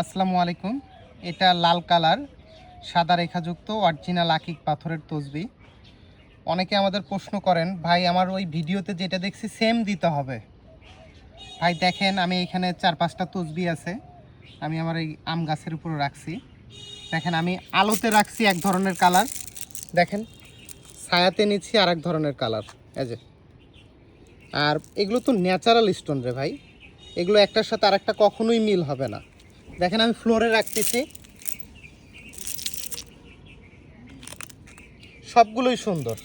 আসসালামু আলাইকুম। এটা লাল কালার সাদা রেখাযুক্ত অরিজিনাল আকিক পাথরের তসবি। অনেকে আমাদের প্রশ্ন করেন, ভাই আমার ওই ভিডিওতে যেটা দেখছি সেম দিতে হবে। ভাই দেখেন, আমি এখানে 4-5টা তসবি আছে, আমি আমার এই আম গাছের উপরে রাখছি। দেখেন আমি আলোতে রাখছি এক ধরনের কালার, দেখেন ছায়াতে নিচ্ছি আর এক ধরনের কালার। এই যে, আর এগুলো তো ন্যাচারাল স্টোন রে ভাই, এগুলো একটার সাথে আর একটা কখনোই মিল হবে না। দেখেন আমি ফ্লোরে রাখতেছি, সবগুলোই সুন্দর।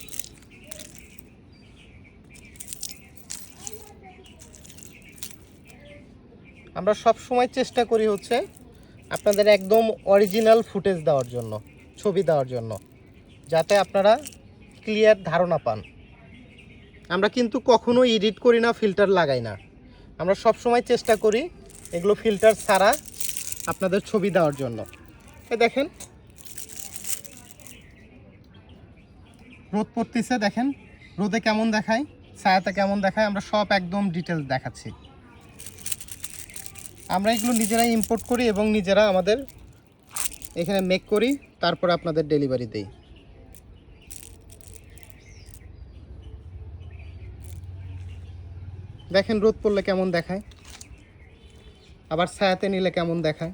আমরা সব সময় চেষ্টা করি হচ্ছে আপনাদের একদম অরিজিনাল ফুটেজ দেওয়ার জন্য, ছবি দেওয়ার জন্য, যাতে আপনারা ক্লিয়ার ধারণা পান। আমরা কিন্তু কখনো এডিট করি না, ফিল্টার লাগাই না। আমরা সব সময় চেষ্টা করি এগুলো ফিল্টার ছাড়া আপনাদের ছবি দেওয়ার জন্য। এই দেখেন রোদ পড়তেছে, দেখেন রোদে কেমন দেখায়, ছায়াতে কেমন দেখায়, আমরা সব একদম ডিটেলস দেখাচ্ছি। আমরা এগুলো নিজেরাই ইম্পোর্ট করি এবং নিজেরা আমাদের এখানে মেক করি, তারপর আপনাদের ডেলিভারি দেই। দেখেন রোদ পড়লে কেমন দেখায়, আবার ছায়াতে নিলে কেমন দেখায়।